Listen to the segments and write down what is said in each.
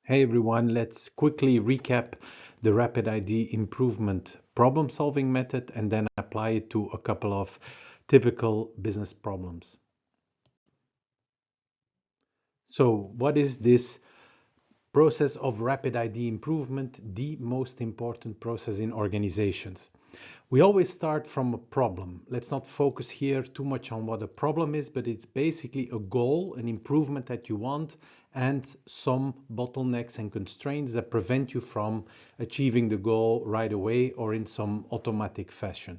Hey everyone, let's quickly recap the Rapid ID improvement problem solving method and then apply it to a couple of typical business problems. So what is this process of Rapid ID improvement, the most important process in organizations? We always start from a problem. Let's not focus here too much on what a problem is, but it's basically a goal, an improvement that you want, and some bottlenecks and constraints that prevent you from achieving the goal right away or in some automatic fashion.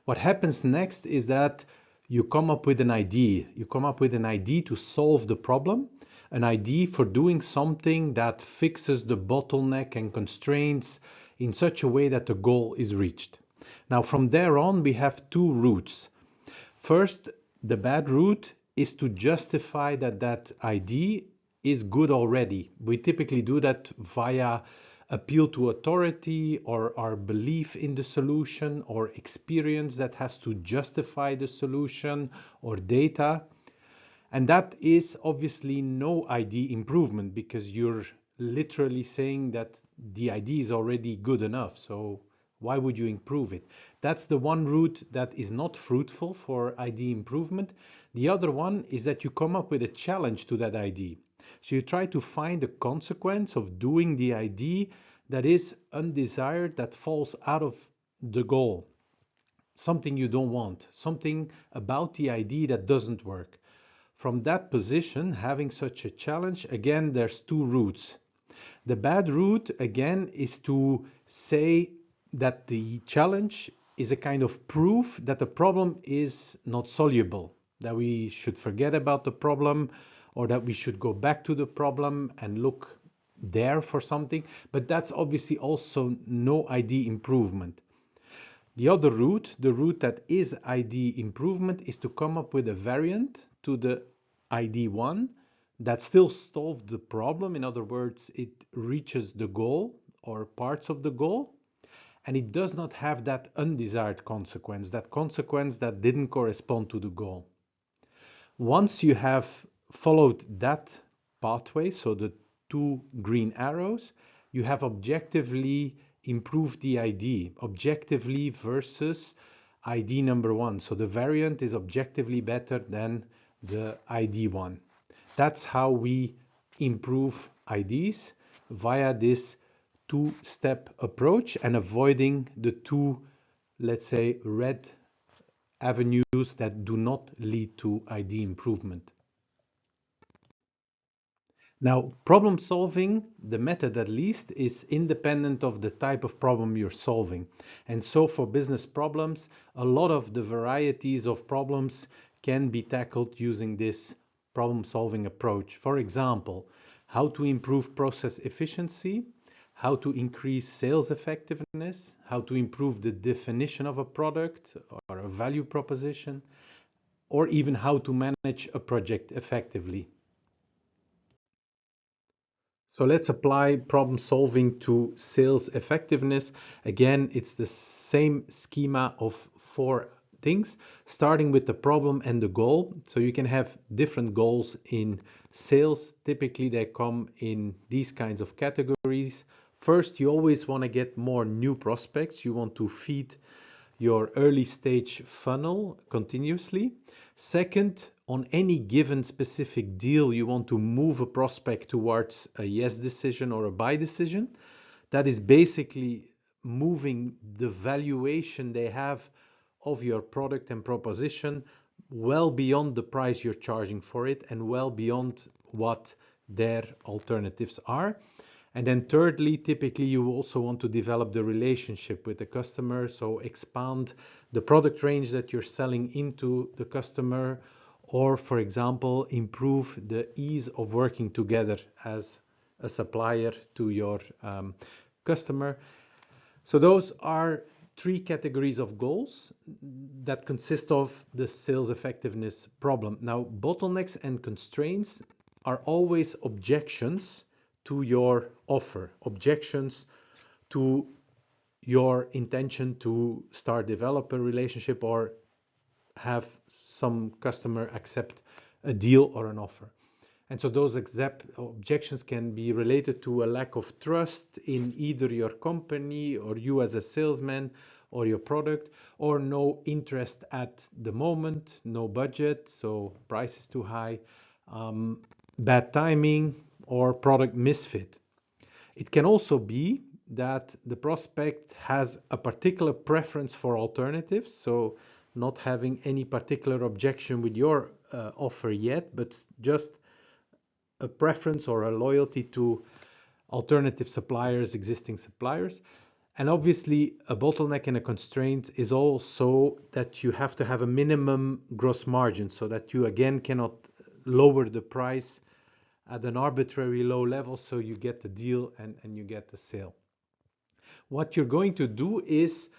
What happens next is that you come up with an idea. You come up with an idea to solve the problem, an idea for doing something that fixes the bottleneck and constraints in such a way that the goal is reached. Now, from there on, we have two routes. First, the bad route is to justify that that idea is good already. We typically do that via appeal to authority or our belief in the solution or experience that has to justify the solution or data. And that is obviously no ID improvement because you're literally saying that the ID is already good enough. So why would you improve it? That's the one route that is not fruitful for ID improvement. The other one is that you come up with a challenge to that ID. So you try to find a consequence of doing the ID that is undesired, that falls out of the goal, something you don't want, something about the ID that doesn't work. From that position, having such a challenge, again, there's two routes. The bad route, again, is to say that the challenge is a kind of proof that the problem is not soluble, that we should forget about the problem or that we should go back to the problem and look there for something. But that's obviously also no ID improvement. The other route, the route that is ID improvement, is to come up with a variant to the ID1 that still solves the problem. In other words, it reaches the goal or parts of the goal, and it does not have that undesired consequence, that consequence that didn't correspond to the goal. Once you have followed that pathway, so the two green arrows, you have objectively improved the ID, objectively versus ID number one. So the variant is objectively better than the ID one. That's how we improve IDs via this two-step approach and avoiding the two, let's say, red avenues that do not lead to ID improvement. Now, problem solving, the method at least, is independent of the type of problem you're solving. And so for business problems, a lot of the varieties of problems can be tackled using this problem solving approach. For example, how to improve process efficiency, how to increase sales effectiveness, how to improve the definition of a product or a value proposition, or even how to manage a project effectively. So let's apply problem solving to sales effectiveness. Again, it's the same schema of four things, starting with the problem and the goal. So you can have different goals in sales. Typically, they come in these kinds of categories. First, you always want to get more new prospects. You want to feed your early stage funnel continuously. Second, on any given specific deal, you want to move a prospect towards a yes decision or a buy decision. That is basically moving the valuation they have of your product and proposition well beyond the price you're charging for it and well beyond what their alternatives are. And then thirdly, typically you also want to develop the relationship with the customer. So expand the product range that you're selling into the customer, or for example, improve the ease of working together as a supplier to your customer. So those are three categories of goals that consist of the sales effectiveness problem. Now, bottlenecks and constraints are always objections to your offer, objections to your intention to start develop a relationship or have some customer accept a deal or an offer. And so those objections can be related to a lack of trust in either your company or you as a salesman or your product, or no interest at the moment, no budget, so price is too high, bad timing, or product misfit. It can also be that the prospect has a particular preference for alternatives, so not having any particular objection with your offer yet, but just a preference or a loyalty to alternative suppliers, existing suppliers. And obviously, a bottleneck and a constraint is also that you have to have a minimum gross margin so that you again cannot lower the price at an arbitrary low level so you get the deal and you get the sale. What you're going to do is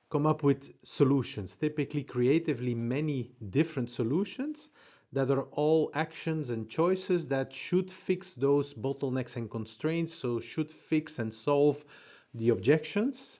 come up with solutions, typically creatively many different solutions that are all actions and choices that should fix those bottlenecks and constraints, so should fix and solve the objections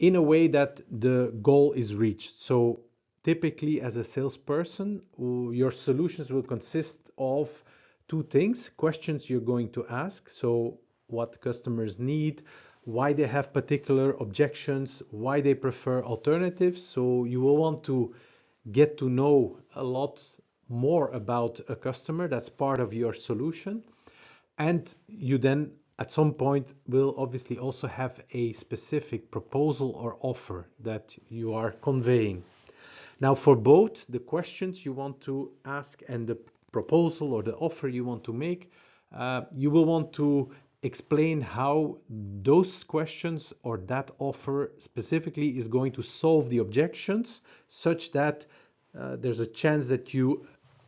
in a way that the goal is reached. So typically as a salesperson, your solutions will consist of two things: questions you're going to ask, so what customers need, why they have particular objections, why they prefer alternatives. So you will want to get to know a lot more about a customer. That's part of your solution. And you then at some point will obviously also have a specific proposal or offer that you are conveying. Now, for both the questions you want to ask and the proposal or the offer you want to make, you will want to explain how those questions or that offer specifically is going to solve the objections such that there's a chance that you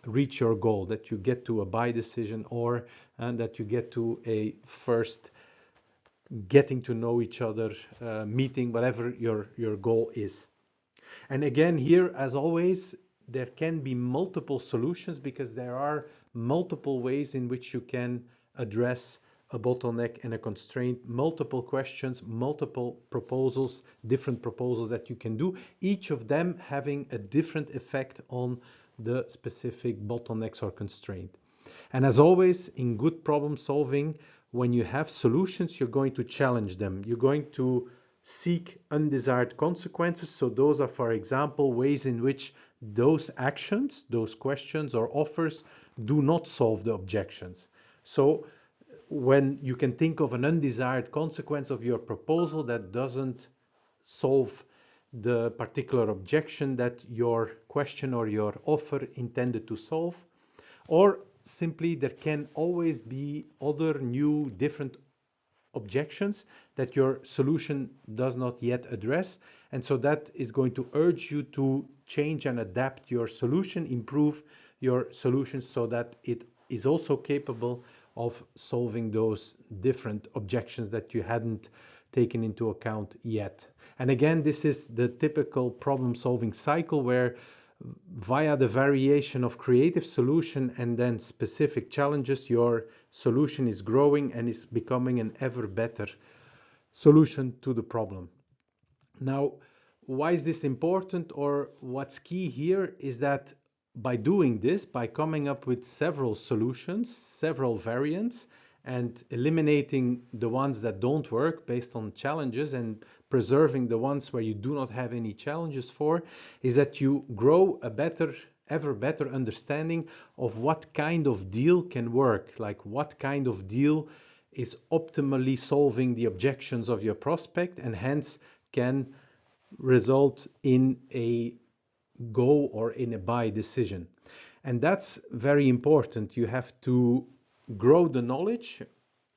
reach your goal, that you get to a buy decision, or that you get to a first getting to know each other meeting, whatever your goal is. And again, here, as always, there can be multiple solutions because there are multiple ways in which you can address a bottleneck and a constraint, multiple questions, multiple proposals, different proposals that you can do, each of them having a different effect on the specific bottlenecks or constraint. And as always, in good problem solving, when you have solutions, you're going to challenge them. You're going to seek undesired consequences. So those are, for example, ways in which those actions, those questions or offers do not solve the objections. So when you can think of an undesired consequence of your proposal that doesn't solve the particular objection that your question or your offer intended to solve, or simply there can always be other new different objections that your solution does not yet address, and so that is going to urge you to change and adapt your solution, improve your solution so that it is also capable of solving those different objections that you hadn't taken into account yet. And again, this is the typical problem solving cycle where via the variation of creative solution and then specific challenges, your solution is growing and is becoming an ever better solution to the problem. Now, why is this important, or what's key here is that by doing this, by coming up with several solutions, several variants, and eliminating the ones that don't work based on challenges and preserving the ones where you do not have any challenges for, is that you grow a better, ever better understanding of what kind of deal can work, like what kind of deal is optimally solving the objections of your prospect and hence can result in a go or in a buy decision. And that's very important. You have to grow the knowledge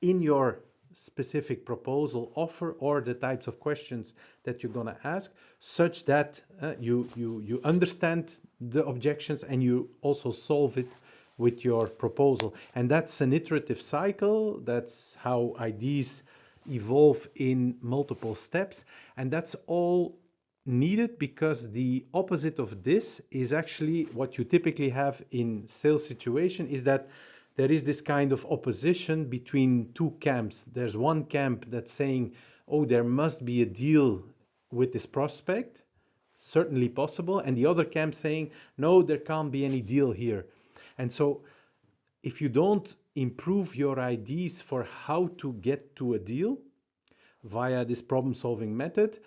in your specific proposal, offer, or the types of questions that you're going to ask, such that you understand the objections and you also solve it with your proposal. And that's an iterative cycle. That's how ideas evolve in multiple steps. And that's all needed because the opposite of this is actually what you typically have in sales situation, is that there is this kind of opposition between two camps. There's one camp that's saying, oh, there must be a deal with this prospect, certainly possible, and the other camp saying, no, there can't be any deal here. And so if you don't improve your ideas for how to get to a deal via this problem solving method,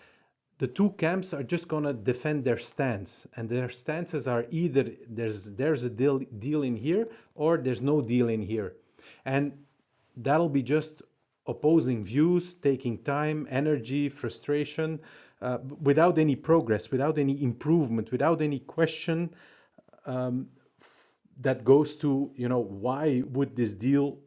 the two camps are just going to defend their stance, and their stances are either there's a deal in here, or there's no deal in here. And that'll be just opposing views, taking time, energy, frustration, without any progress, without any improvement, without any question that goes to, why would this deal,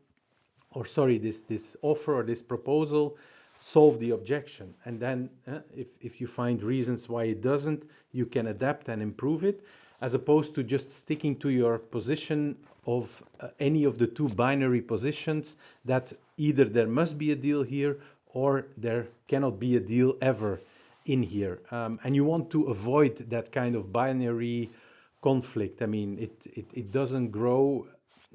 or sorry, this offer or this proposal solve the objection. And then if you find reasons why it doesn't, you can adapt and improve it, as opposed to just sticking to your position of any of the two binary positions, that either there must be a deal here or there cannot be a deal ever in here. And you want to avoid that kind of binary conflict. I mean, it doesn't grow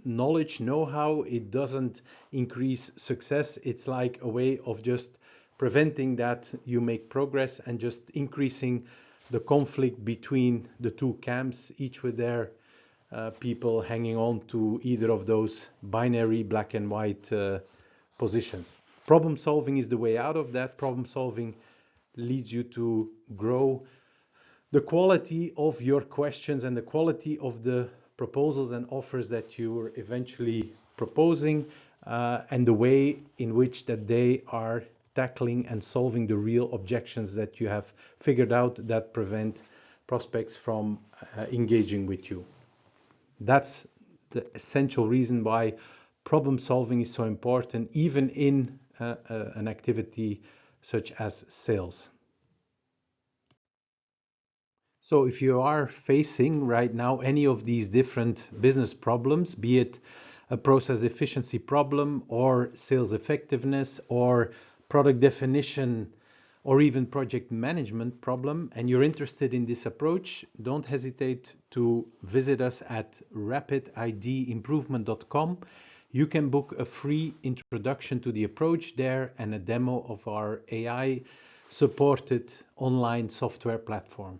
knowledge, know-how, it doesn't increase success. It's like a way of just preventing that you make progress and just increasing the conflict between the two camps, each with their people hanging on to either of those binary black and white positions. Problem solving is the way out of that. Problem solving leads you to grow the quality of your questions and the quality of the proposals and offers that you're eventually proposing, and the way in which that they are tackling and solving the real objections that you have figured out that prevent prospects from engaging with you. That's the essential reason why problem solving is so important, even in an activity such as sales. So if you are facing right now any of these different business problems, be it a process efficiency problem or sales effectiveness or product definition or even project management problem, and you're interested in this approach, don't hesitate to visit us at rapididimprovement.com. You can book a free introduction to the approach there and a demo of our AI supported online software platform.